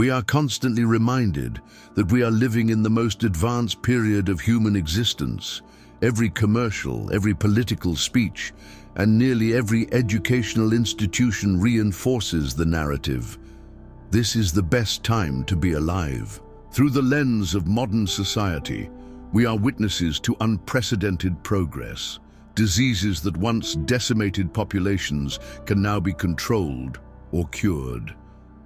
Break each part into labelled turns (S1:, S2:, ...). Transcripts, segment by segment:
S1: We are constantly reminded that we are living in the most advanced period of human existence. Every commercial, every political speech, and nearly every educational institution reinforces the narrative. This is the best time to be alive. Through the lens of modern society, we are witnesses to unprecedented progress. Diseases that once decimated populations can now be controlled or cured.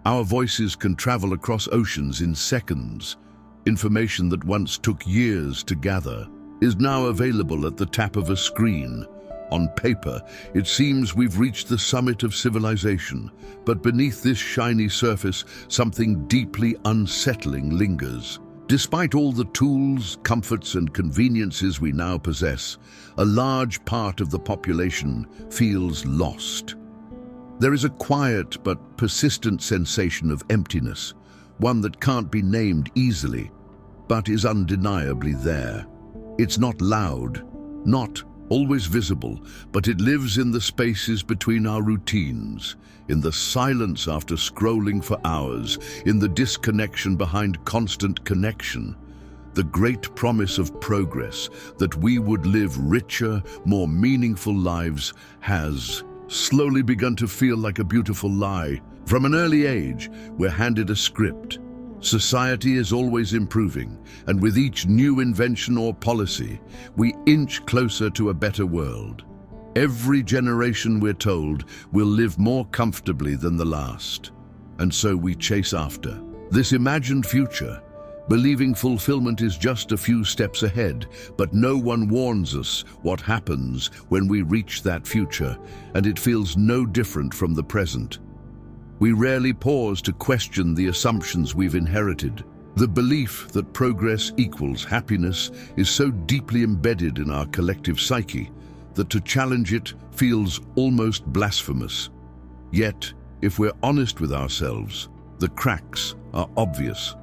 S1: Our voices can travel across oceans in seconds. Information that once took years to gather is now available at the tap of a screen. On paper, it seems we've reached the summit of civilization, but beneath this shiny surface, something deeply unsettling lingers. Despite all the tools, comforts, and conveniences we now possess, a large part of the population feels lost. There is a quiet but persistent sensation of emptiness, one that can't be named easily, but is undeniably there. It's not loud, not always visible, but it lives in the spaces between our routines, in the silence after scrolling for hours, in the disconnection behind constant connection. The great promise of progress, that we would live richer, more meaningful lives, has slowly begun to feel like a beautiful lie. From an early age, we're handed a script. Society is always improving, and with each new invention or policy, we inch closer to a better world. Every generation, we're told, will live more comfortably than the last, and so we chase after this imagined future, believing fulfillment is just a few steps ahead. But no one warns us what happens when we reach that future, and it feels no different from the present. We rarely pause to question the assumptions we've inherited. The belief that progress equals happiness is so deeply embedded in our collective psyche that to challenge it feels almost blasphemous. Yet, if we're honest with ourselves, the cracks are obvious.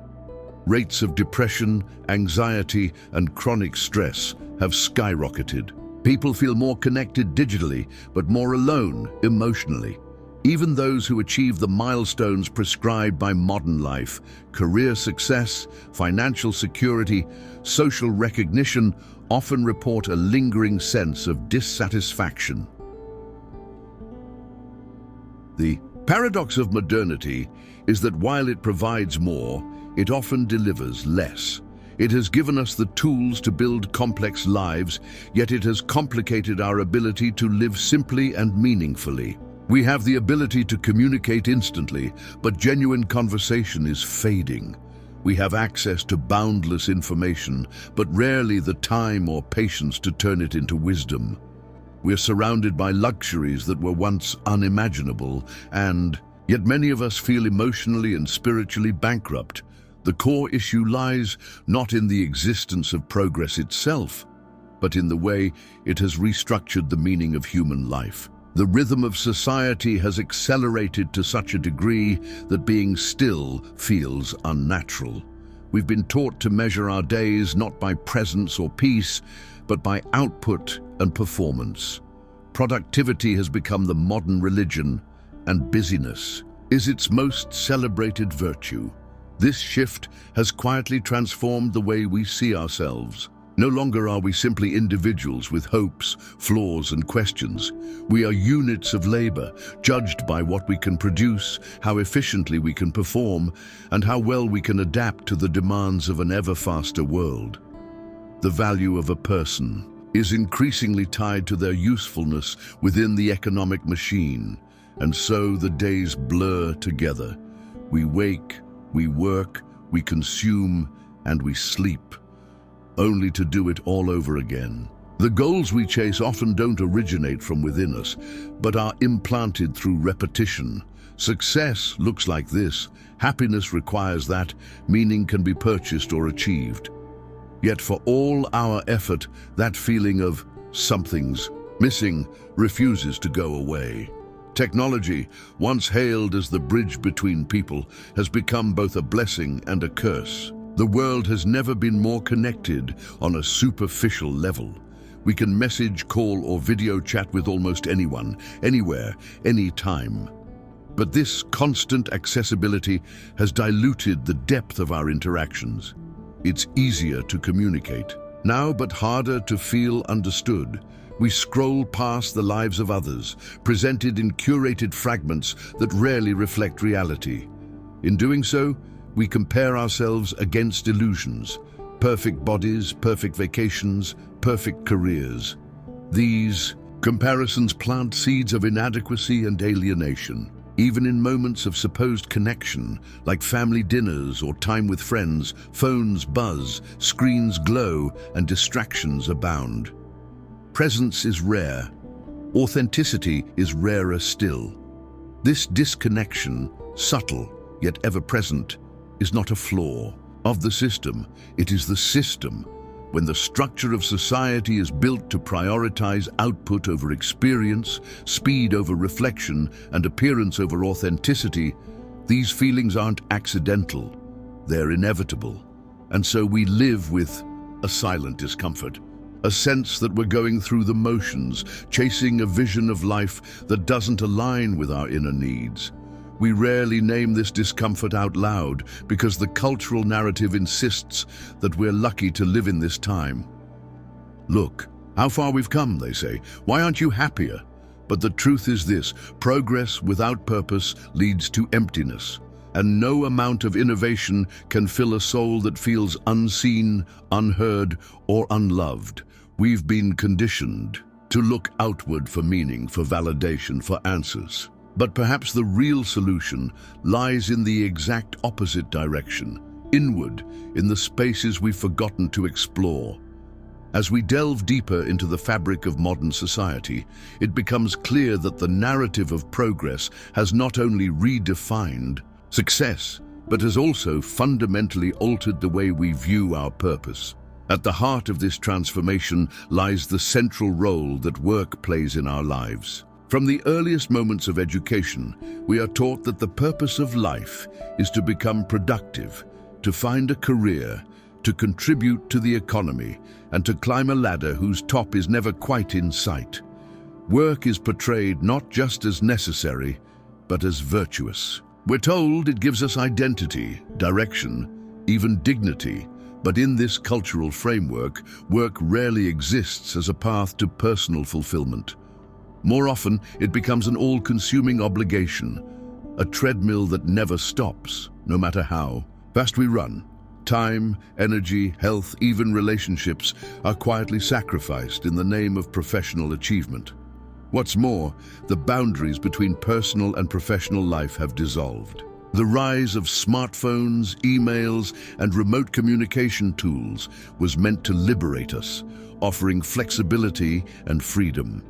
S1: Rates of depression, anxiety, and chronic stress have skyrocketed. People feel more connected digitally, but more alone emotionally. Even those who achieve the milestones prescribed by modern life, career success, financial security, social recognition, often report a lingering sense of dissatisfaction. The paradox of modernity is that while it provides more, it often delivers less. It has given us the tools to build complex lives, yet it has complicated our ability to live simply and meaningfully. We have the ability to communicate instantly, but genuine conversation is fading. We have access to boundless information, but rarely the time or patience to turn it into wisdom. We're surrounded by luxuries that were once unimaginable, and yet many of us feel emotionally and spiritually bankrupt. The core issue lies not in the existence of progress itself, but in the way it has restructured the meaning of human life. The rhythm of society has accelerated to such a degree that being still feels unnatural. We've been taught to measure our days not by presence or peace, but by output and performance. Productivity has become the modern religion, and busyness is its most celebrated virtue. This shift has quietly transformed the way we see ourselves. No longer are we simply individuals with hopes, flaws, and questions. We are units of labor, judged by what we can produce, how efficiently we can perform, and how well we can adapt to the demands of an ever faster world. The value of a person is increasingly tied to their usefulness within the economic machine, and so the days blur together. We wake, we work, we consume, and we sleep, only to do it all over again. The goals we chase often don't originate from within us, but are implanted through repetition. Success looks like this, happiness requires that, meaning can be purchased or achieved. Yet for all our effort, that feeling of something's missing refuses to go away. Technology, once hailed as the bridge between people, has become both a blessing and a curse. The world has never been more connected on a superficial level. We can message, call, or video chat with almost anyone, anywhere, anytime. But this constant accessibility has diluted the depth of our interactions. It's easier to communicate now, but harder to feel understood. We scroll past the lives of others, presented in curated fragments that rarely reflect reality. In doing so, we compare ourselves against illusions: perfect bodies, perfect vacations, perfect careers. These comparisons plant seeds of inadequacy and alienation. Even in moments of supposed connection, like family dinners or time with friends, phones buzz, screens glow, and distractions abound. Presence is rare. Authenticity is rarer still. This disconnection, subtle yet ever-present, is not a flaw of the system. It is the system. When the structure of society is built to prioritize output over experience, speed over reflection, and appearance over authenticity, these feelings aren't accidental. They're inevitable. And so we live with a silent discomfort, a sense that we're going through the motions, chasing a vision of life that doesn't align with our inner needs. We rarely name this discomfort out loud because the cultural narrative insists that we're lucky to live in this time. Look, how far we've come, they say. Why aren't you happier? But the truth is this: progress without purpose leads to emptiness, and no amount of innovation can fill a soul that feels unseen, unheard, or unloved. We've been conditioned to look outward for meaning, for validation, for answers. But perhaps the real solution lies in the exact opposite direction, inward, in the spaces we've forgotten to explore. As we delve deeper into the fabric of modern society, it becomes clear that the narrative of progress has not only redefined success, but has also fundamentally altered the way we view our purpose. At the heart of this transformation lies the central role that work plays in our lives. From the earliest moments of education, we are taught that the purpose of life is to become productive, to find a career, to contribute to the economy, and to climb a ladder whose top is never quite in sight. Work is portrayed not just as necessary, but as virtuous. We're told it gives us identity, direction, even dignity. But in this cultural framework, work rarely exists as a path to personal fulfillment. More often, it becomes an all-consuming obligation, a treadmill that never stops, no matter how fast we run. Time, energy, health, even relationships are quietly sacrificed in the name of professional achievement. What's more, the boundaries between personal and professional life have dissolved. The rise of smartphones, emails, and remote communication tools was meant to liberate us, offering flexibility and freedom.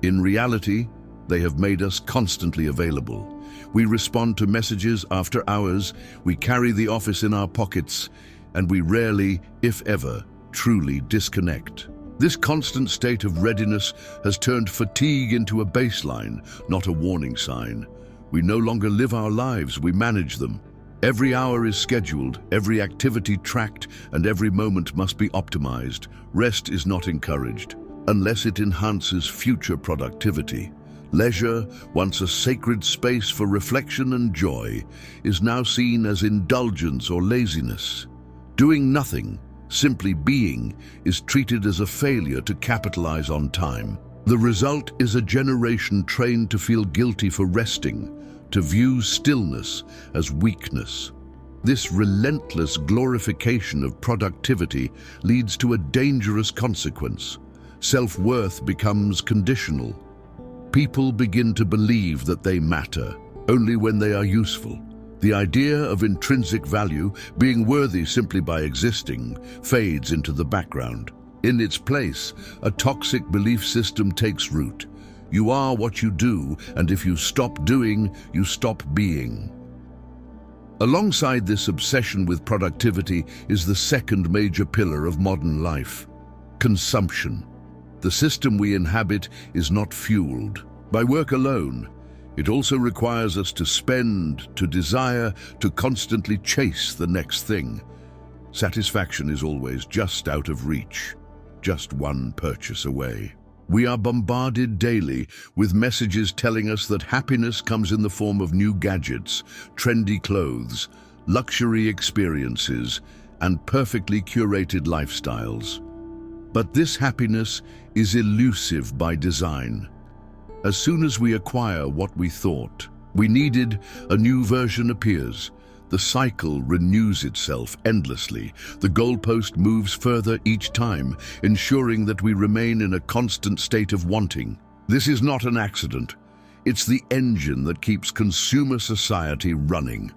S1: In reality, they have made us constantly available. We respond to messages after hours, we carry the office in our pockets, and we rarely, if ever, truly disconnect. This constant state of readiness has turned fatigue into a baseline, not a warning sign. We no longer live our lives, we manage them. Every hour is scheduled, every activity tracked, and every moment must be optimized. Rest is not encouraged, unless it enhances future productivity. Leisure, once a sacred space for reflection and joy, is now seen as indulgence or laziness. Doing nothing, simply being, is treated as a failure to capitalize on time. The result is a generation trained to feel guilty for resting, to view stillness as weakness. This relentless glorification of productivity leads to a dangerous consequence. Self-worth becomes conditional. People begin to believe that they matter only when they are useful. The idea of intrinsic value, being worthy simply by existing, fades into the background. In its place, a toxic belief system takes root. You are what you do, and if you stop doing, you stop being. Alongside this obsession with productivity is the second major pillar of modern life: consumption. The system we inhabit is not fueled by work alone. It also requires us to spend, to desire, to constantly chase the next thing. Satisfaction is always just out of reach, just one purchase away. We are bombarded daily with messages telling us that happiness comes in the form of new gadgets, trendy clothes, luxury experiences, and perfectly curated lifestyles. But this happiness is elusive by design. As soon as we acquire what we thought we needed, a new version appears. The cycle renews itself endlessly. The goalpost moves further each time, ensuring that we remain in a constant state of wanting. This is not an accident. It's the engine that keeps consumer society running.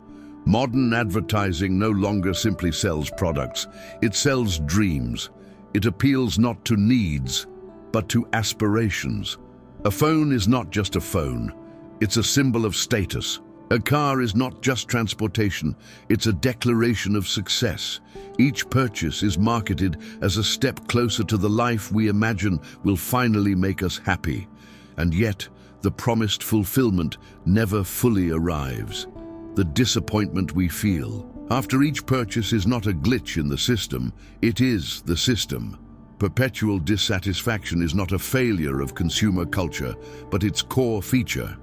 S1: Modern advertising no longer simply sells products. It sells dreams. It appeals not to needs, but to aspirations. A phone is not just a phone. It's a symbol of status. A car is not just transportation, it's a declaration of success. Each purchase is marketed as a step closer to the life we imagine will finally make us happy. And yet, the promised fulfillment never fully arrives. The disappointment we feel after each purchase is not a glitch in the system, it is the system. Perpetual dissatisfaction is not a failure of consumer culture, but its core feature.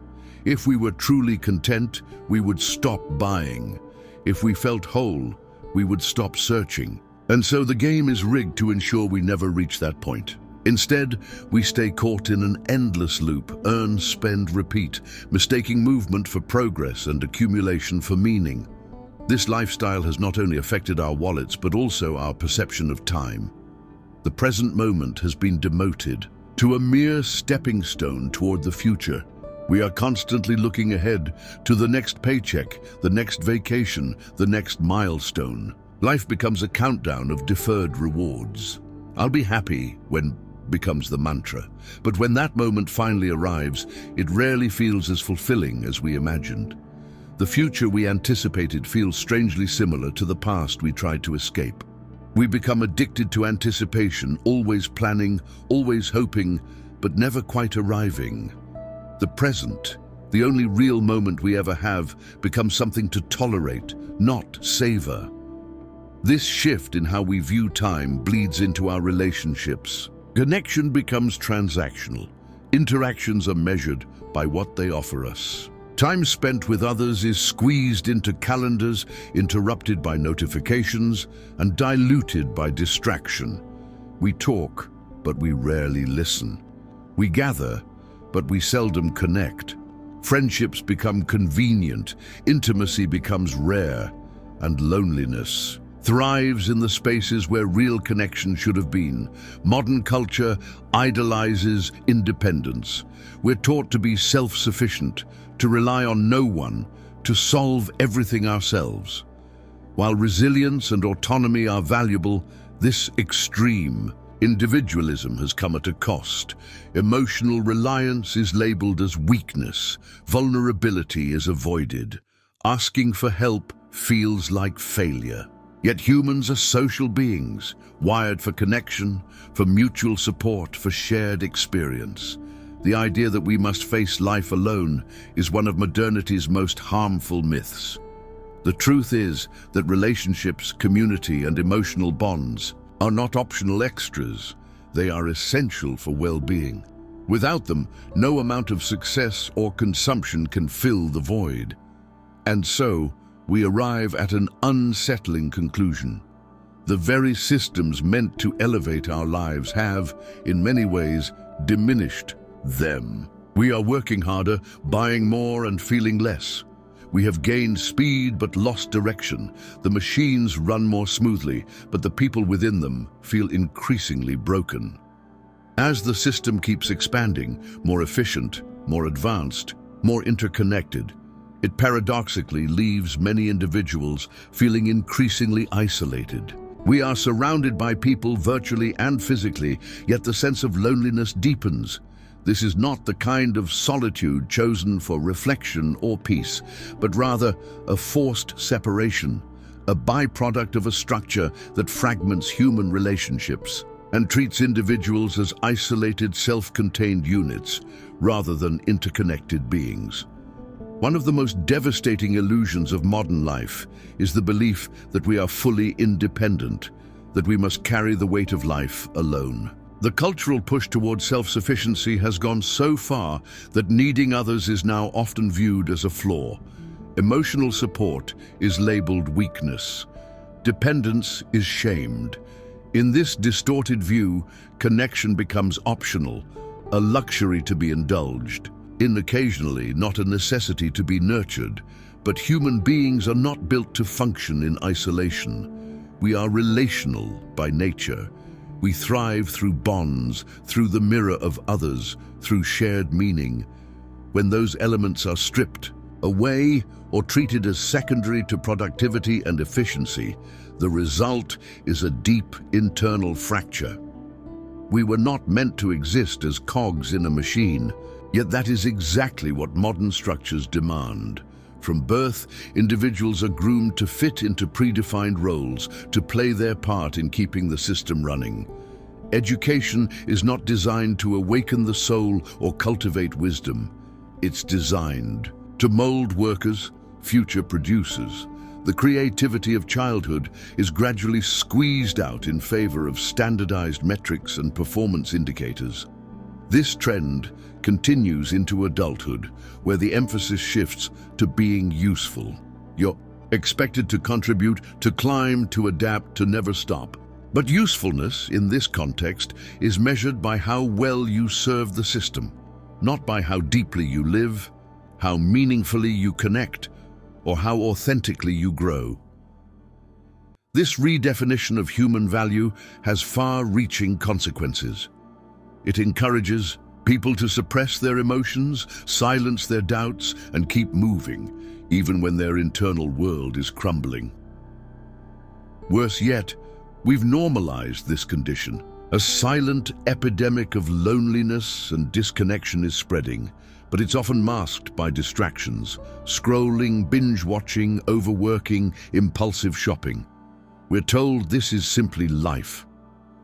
S1: If we were truly content, we would stop buying. If we felt whole, we would stop searching. And so the game is rigged to ensure we never reach that point. Instead, we stay caught in an endless loop, earn, spend, repeat, mistaking movement for progress and accumulation for meaning. This lifestyle has not only affected our wallets, but also our perception of time. The present moment has been demoted to a mere stepping stone toward the future. We are constantly looking ahead to the next paycheck, the next vacation, the next milestone. Life becomes a countdown of deferred rewards. I'll be happy when becomes the mantra. But when that moment finally arrives, it rarely feels as fulfilling as we imagined. The future we anticipated feels strangely similar to the past we tried to escape. We become addicted to anticipation, always planning, always hoping, but never quite arriving. The present, the only real moment we ever have, becomes something to tolerate, not savor. This shift in how we view time bleeds into our relationships. Connection becomes transactional. Interactions are measured by what they offer us. Time spent with others is squeezed into calendars, interrupted by notifications, and diluted by distraction. We talk, but we rarely listen. We gather, but we seldom connect. Friendships become convenient, intimacy becomes rare, and loneliness thrives in the spaces where real connection should have been. Modern culture idolizes independence. We're taught to be self-sufficient, to rely on no one, to solve everything ourselves. While resilience and autonomy are valuable, this extreme individualism has come at a cost. Emotional reliance is labeled as weakness. Vulnerability is avoided. Asking for help feels like failure. Yet humans are social beings, wired for connection, for mutual support, for shared experience. The idea that we must face life alone is one of modernity's most harmful myths. The truth is that relationships, community, and emotional bonds are not optional extras. They are essential for well-being. Without them, no amount of success or consumption can fill the void. And so, we arrive at an unsettling conclusion. The very systems meant to elevate our lives have, in many ways, diminished them. We are working harder, buying more, and feeling less. We have gained speed but lost direction. The machines run more smoothly, but the people within them feel increasingly broken. As the system keeps expanding, more efficient, more advanced, more interconnected, it paradoxically leaves many individuals feeling increasingly isolated. We are surrounded by people virtually and physically, yet the sense of loneliness deepens. This is not the kind of solitude chosen for reflection or peace, but rather a forced separation, a byproduct of a structure that fragments human relationships and treats individuals as isolated, self-contained units rather than interconnected beings. One of the most devastating illusions of modern life is the belief that we are fully independent, that we must carry the weight of life alone. The cultural push towards self-sufficiency has gone so far that needing others is now often viewed as a flaw. Emotional support is labeled weakness. Dependence is shamed. In this distorted view, connection becomes optional, a luxury to be indulged, in occasionally, not a necessity to be nurtured. But human beings are not built to function in isolation. We are relational by nature. We thrive through bonds, through the mirror of others, through shared meaning. When those elements are stripped away or treated as secondary to productivity and efficiency, the result is a deep internal fracture. We were not meant to exist as cogs in a machine, yet that is exactly what modern structures demand. From birth, individuals are groomed to fit into predefined roles, to play their part in keeping the system running. Education is not designed to awaken the soul or cultivate wisdom. It's designed to mold workers, future producers. The creativity of childhood is gradually squeezed out in favor of standardized metrics and performance indicators. This trend continues into adulthood, where the emphasis shifts to being useful. You're expected to contribute, to climb, to adapt, to never stop. But usefulness, in this context, is measured by how well you serve the system, not by how deeply you live, how meaningfully you connect, or how authentically you grow. This redefinition of human value has far-reaching consequences. It encourages people to suppress their emotions, silence their doubts, and keep moving, even when their internal world is crumbling. Worse yet, we've normalized this condition. A silent epidemic of loneliness and disconnection is spreading, but it's often masked by distractions, scrolling, binge-watching, overworking, impulsive shopping. We're told this is simply life.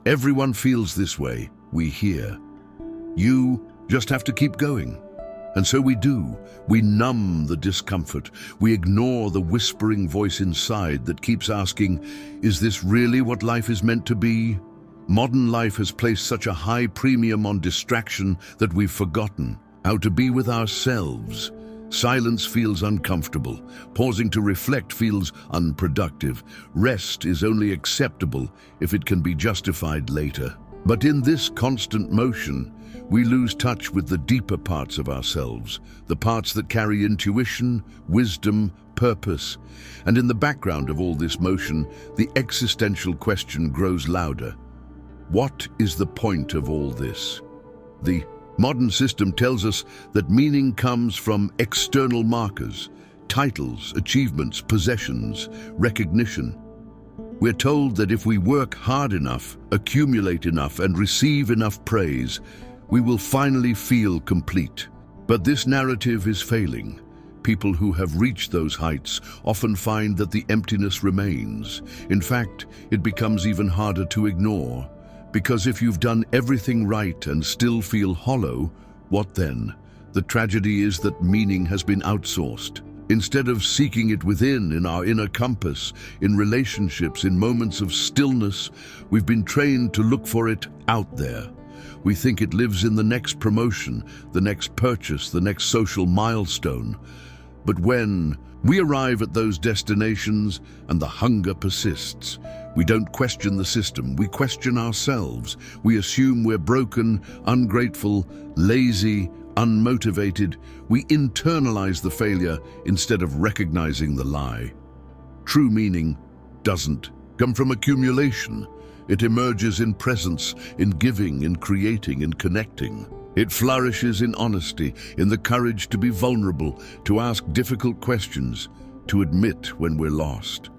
S1: Everyone feels this way, we hear. You just have to keep going. And so we do. We numb the discomfort. We ignore the whispering voice inside that keeps asking, is this really what life is meant to be? Modern life has placed such a high premium on distraction that we've forgotten how to be with ourselves. Silence feels uncomfortable. Pausing to reflect feels unproductive. Rest is only acceptable if it can be justified later. But in this constant motion, we lose touch with the deeper parts of ourselves, the parts that carry intuition, wisdom, purpose. And in the background of all this motion, the existential question grows louder. What is the point of all this? The modern system tells us that meaning comes from external markers, titles, achievements, possessions, recognition. We're told that if we work hard enough, accumulate enough, and receive enough praise, we will finally feel complete. But this narrative is failing. People who have reached those heights often find that the emptiness remains. In fact, it becomes even harder to ignore. Because if you've done everything right and still feel hollow, what then? The tragedy is that meaning has been outsourced. Instead of seeking it within, in our inner compass, in relationships, in moments of stillness, we've been trained to look for it out there. We think it lives in the next promotion, the next purchase, the next social milestone. But when we arrive at those destinations and the hunger persists, we don't question the system, we question ourselves. We assume we're broken, ungrateful, lazy, unmotivated. We internalize the failure instead of recognizing the lie. True meaning doesn't come from accumulation. It emerges in presence, in giving, in creating, in connecting. It flourishes in honesty, in the courage to be vulnerable, to ask difficult questions, to admit when we're lost.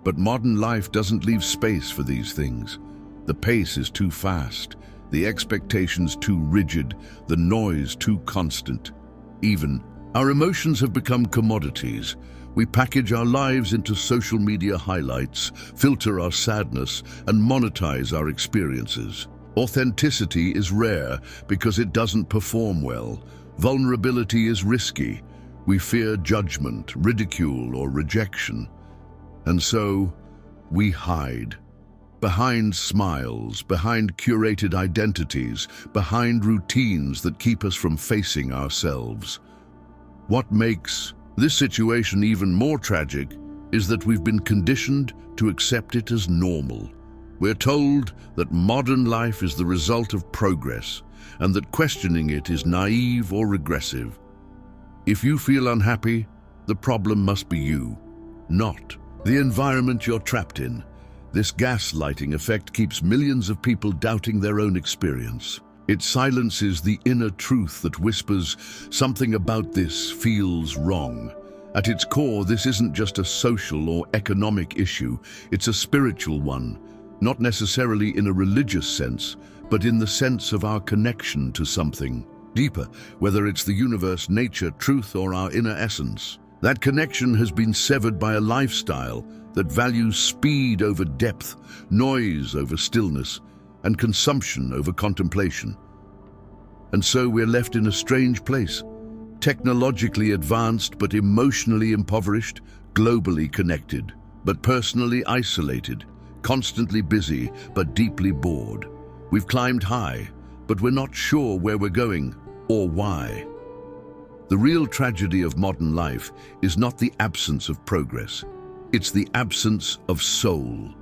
S1: But modern life doesn't leave space for these things. The pace is too fast, the expectations too rigid, the noise too constant. Even our emotions have become commodities. We package our lives into social media highlights, filter our sadness, and monetize our experiences. Authenticity is rare because it doesn't perform well. Vulnerability is risky. We fear judgment, ridicule, or rejection. And so, we hide. Behind smiles, behind curated identities, behind routines that keep us from facing ourselves. What makes this situation even more tragic is that we've been conditioned to accept it as normal. We're told that modern life is the result of progress and that questioning it is naive or regressive. If you feel unhappy, the problem must be you, not the environment you're trapped in. This gaslighting effect keeps millions of people doubting their own experience. It silences the inner truth that whispers, something about this feels wrong. At its core, this isn't just a social or economic issue, it's a spiritual one, not necessarily in a religious sense, but in the sense of our connection to something deeper, whether it's the universe, nature, truth, or our inner essence. That connection has been severed by a lifestyle that values speed over depth, noise over stillness, and consumption over contemplation. And so we're left in a strange place, technologically advanced but emotionally impoverished, globally connected, but personally isolated, constantly busy but deeply bored. We've climbed high, but we're not sure where we're going or why. The real tragedy of modern life is not the absence of progress. It's the absence of soul,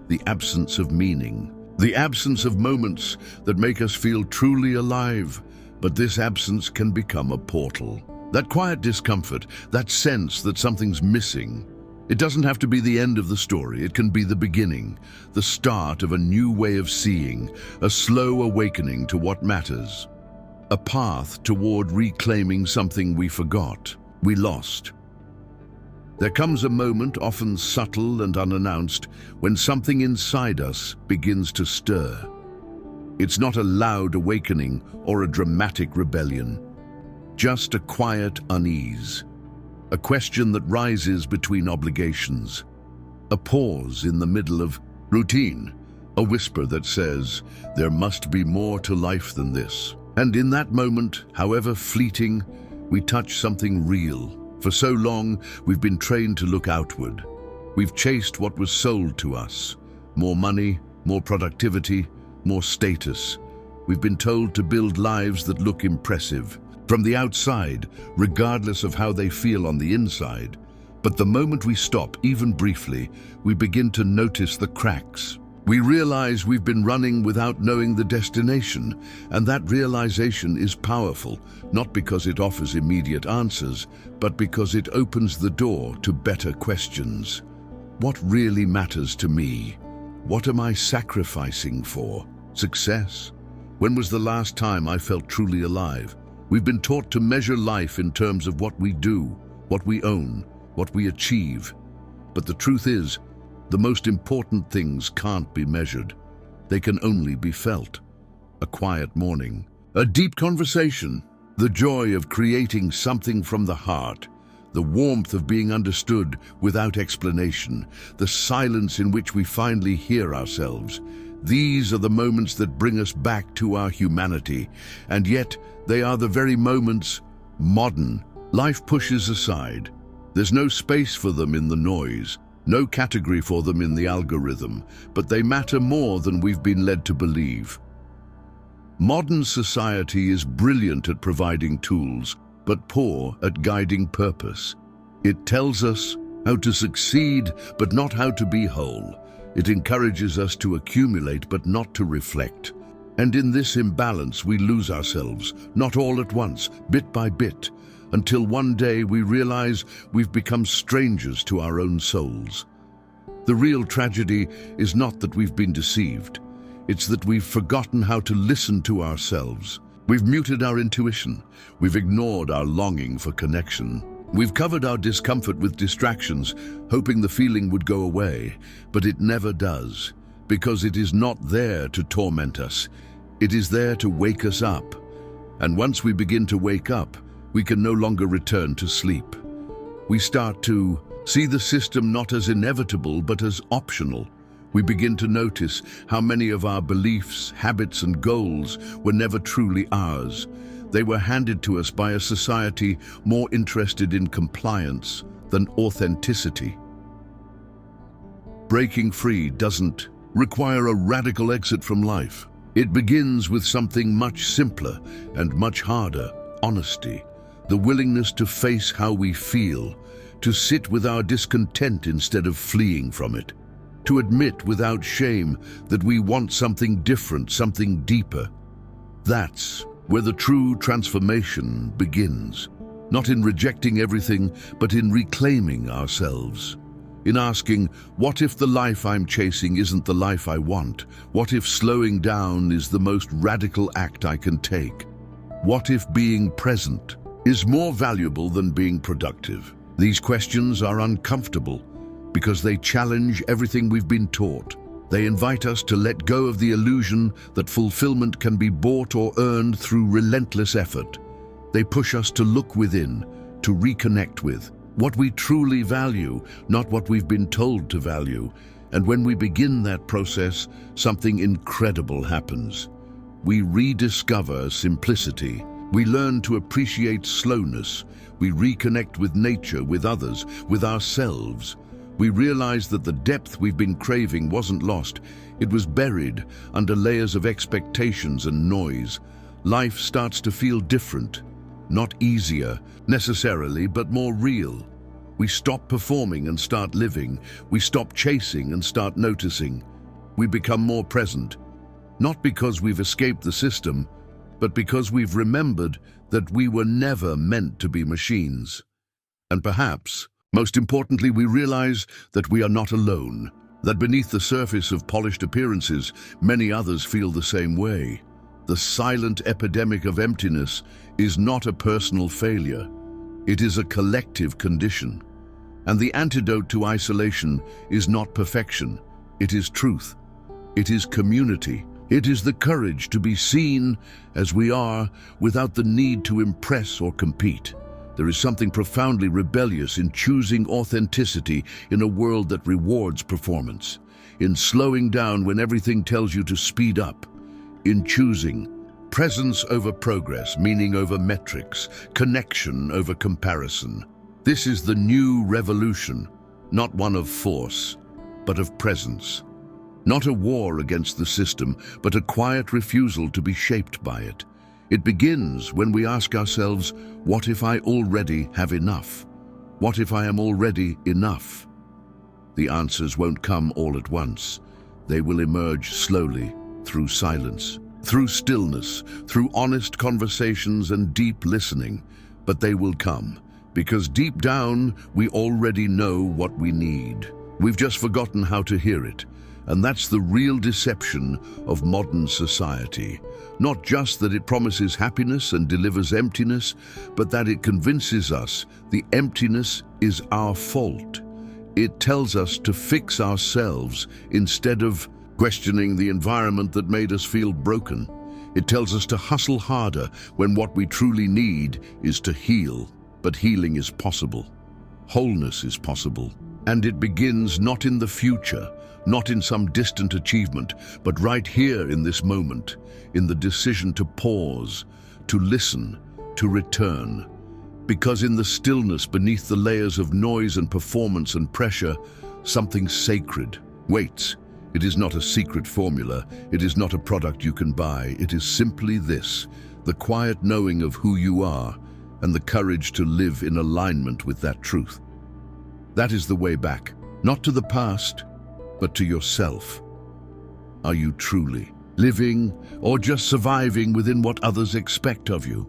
S1: the absence of meaning, the absence of moments that make us feel truly alive. But this absence can become a portal. That quiet discomfort, that sense that something's missing, it doesn't have to be the end of the story. It can be the beginning, the start of a new way of seeing, a slow awakening to what matters, a path toward reclaiming something we forgot, we lost. There comes a moment, often subtle and unannounced, when something inside us begins to stir. It's not a loud awakening or a dramatic rebellion, just a quiet unease, a question that rises between obligations, a pause in the middle of routine, a whisper that says, there must be more to life than this. And in that moment, however fleeting, we touch something real. For so long, we've been trained to look outward. We've chased what was sold to us. More money, more productivity, more status. We've been told to build lives that look impressive from the outside, regardless of how they feel on the inside. But the moment we stop, even briefly, we begin to notice the cracks. We realize we've been running without knowing the destination, and that realization is powerful, not because it offers immediate answers, but because it opens the door to better questions. What really matters to me? What am I sacrificing for? Success? When was the last time I felt truly alive? We've been taught to measure life in terms of what we do, what we own, what we achieve. But the truth is, the most important things can't be measured. They can only be felt. A quiet morning, a deep conversation, the joy of creating something from the heart, the warmth of being understood without explanation, the silence in which we finally hear ourselves. These are the moments that bring us back to our humanity, and yet they are the very moments modern life pushes aside. There's no space for them in the noise, no category for them in the algorithm, but they matter more than we've been led to believe. Modern society is brilliant at providing tools, but poor at guiding purpose. It tells us how to succeed, but not how to be whole. It encourages us to accumulate, but not to reflect. And in this imbalance, we lose ourselves, not all at once, bit by bit, until one day we realize we've become strangers to our own souls. The real tragedy is not that we've been deceived. It's that we've forgotten how to listen to ourselves. We've muted our intuition. We've ignored our longing for connection. We've covered our discomfort with distractions, hoping the feeling would go away, but it never does, because it is not there to torment us. It is there to wake us up. And once we begin to wake up, we can no longer return to sleep. We start to see the system not as inevitable, but as optional. We begin to notice how many of our beliefs, habits, and goals were never truly ours. They were handed to us by a society more interested in compliance than authenticity. Breaking free doesn't require a radical exit from life. It begins with something much simpler and much harder: honesty. The willingness to face how we feel, to sit with our discontent instead of fleeing from it, to admit without shame that we want something different, something deeper. That's where the true transformation begins. Not in rejecting everything, but in reclaiming ourselves. In asking, what if the life I'm chasing isn't the life I want? What if slowing down is the most radical act I can take? What if being present is more valuable than being productive? These questions are uncomfortable because they challenge everything we've been taught. They invite us to let go of the illusion that fulfillment can be bought or earned through relentless effort. They push us to look within, to reconnect with what we truly value, not what we've been told to value. And when we begin that process, something incredible happens. We rediscover simplicity. We learn to appreciate slowness. We reconnect with nature, with others, with ourselves. We realize that the depth we've been craving wasn't lost. It was buried under layers of expectations and noise. Life starts to feel different. Not easier, necessarily, but more real. We stop performing and start living. We stop chasing and start noticing. We become more present, not because we've escaped the system, but because we've remembered that we were never meant to be machines. And perhaps, most importantly, we realize that we are not alone, that beneath the surface of polished appearances, many others feel the same way. The silent epidemic of emptiness is not a personal failure. It is a collective condition. And the antidote to isolation is not perfection. It is truth. It is community. It is the courage to be seen as we are without the need to impress or compete. There is something profoundly rebellious in choosing authenticity in a world that rewards performance, in slowing down when everything tells you to speed up, in choosing presence over progress, meaning over metrics, connection over comparison. This is the new revolution, not one of force, but of presence. Not a war against the system, but a quiet refusal to be shaped by it. It begins when we ask ourselves, what if I already have enough? What if I am already enough? The answers won't come all at once. They will emerge slowly, through silence, through stillness, through honest conversations and deep listening. But they will come, because deep down, we already know what we need. We've just forgotten how to hear it. And that's the real deception of modern society. Not just that it promises happiness and delivers emptiness, but that it convinces us the emptiness is our fault. It tells us to fix ourselves instead of questioning the environment that made us feel broken. It tells us to hustle harder when what we truly need is to heal. But healing is possible. Wholeness is possible. And it begins not in the future, not in some distant achievement, but right here in this moment, in the decision to pause, to listen, to return. Because in the stillness beneath the layers of noise and performance and pressure, something sacred waits. It is not a secret formula. It is not a product you can buy. It is simply this, the quiet knowing of who you are and the courage to live in alignment with that truth. That is the way back, not to the past, but to yourself. Are you truly living or just surviving within what others expect of you?